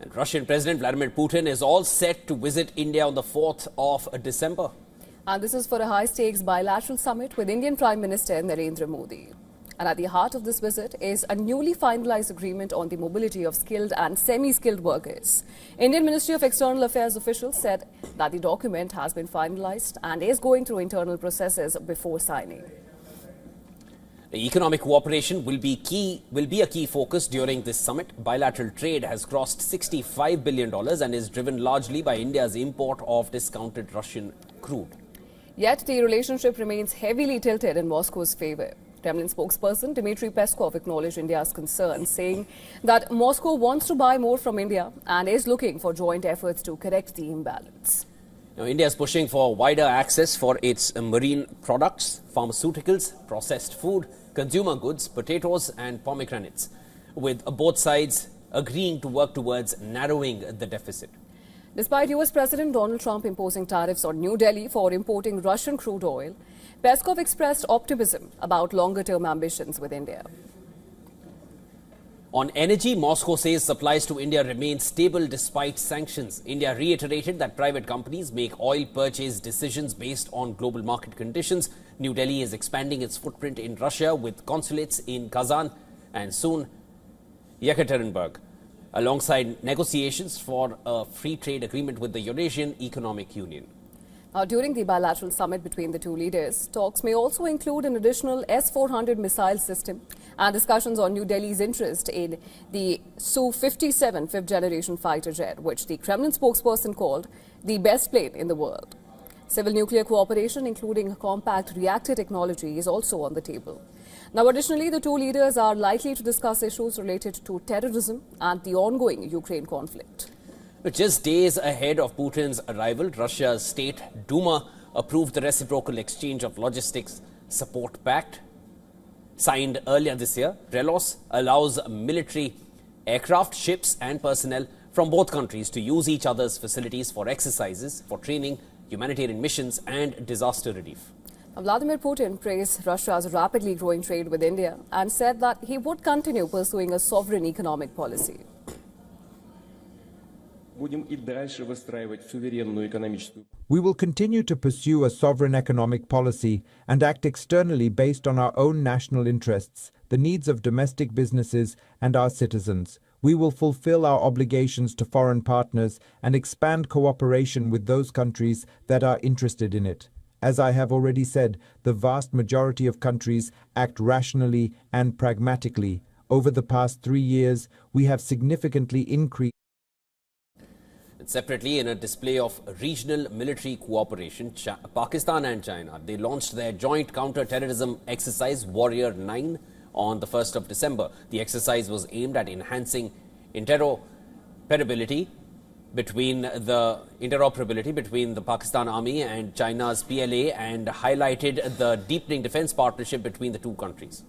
And Russian President Vladimir Putin is all set to visit India on the 4th of December. And this is for a high-stakes bilateral summit with Indian Prime Minister Narendra Modi. And at the heart of this visit is a newly finalized agreement on the mobility of skilled and semi-skilled workers. Indian Ministry of External Affairs officials said that the document has been finalized and is going through internal processes before signing. Economic cooperation will be a key focus during this summit. Bilateral trade has crossed $65 billion and is driven largely by India's import of discounted Russian crude. Yet the relationship remains heavily tilted in Moscow's favor. Kremlin spokesperson Dmitry Peskov acknowledged India's concerns, saying that Moscow wants to buy more from India and is looking for joint efforts to correct the imbalance. Now, India is pushing for wider access for its marine products, pharmaceuticals, processed food, consumer goods, potatoes and pomegranates, with both sides agreeing to work towards narrowing the deficit. Despite US President Donald Trump imposing tariffs on New Delhi for importing Russian crude oil, Peskov expressed optimism about longer-term ambitions with India. On energy, Moscow says supplies to India remain stable despite sanctions. India reiterated that private companies make oil purchase decisions based on global market conditions. New Delhi is expanding its footprint in Russia with consulates in Kazan and soon Yekaterinburg, alongside negotiations for a free trade agreement with the Eurasian Economic Union. During the bilateral summit between the two leaders, talks may also include an additional S-400 missile system and discussions on New Delhi's interest in the Su-57 fifth-generation fighter jet, which the Kremlin spokesperson called the best plane in the world. Civil nuclear cooperation, including compact reactor technology, is also on the table. Now, additionally, the two leaders are likely to discuss issues related to terrorism and the ongoing Ukraine conflict. Just days ahead of Putin's arrival, Russia's State Duma approved the reciprocal exchange of logistics support pact. Signed earlier this year, RELOS allows military aircraft, ships and personnel from both countries to use each other's facilities for exercises, for training, humanitarian missions and disaster relief. Vladimir Putin praised Russia's rapidly growing trade with India and said that he would continue pursuing a sovereign economic policy. We will continue to pursue a sovereign economic policy and act externally based on our own national interests, the needs of domestic businesses and our citizens. We will fulfill our obligations to foreign partners and expand cooperation with those countries that are interested in it. As I have already said, the vast majority of countries act rationally and pragmatically. Over the past 3 years, we have significantly increased. Separately, in a display of regional military cooperation, Pakistan and China, they launched their joint counter-terrorism exercise Warrior 9 on the 1st of December. The exercise was aimed at enhancing interoperability between the Pakistan Army and China's PLA and highlighted the deepening defense partnership between the two countries.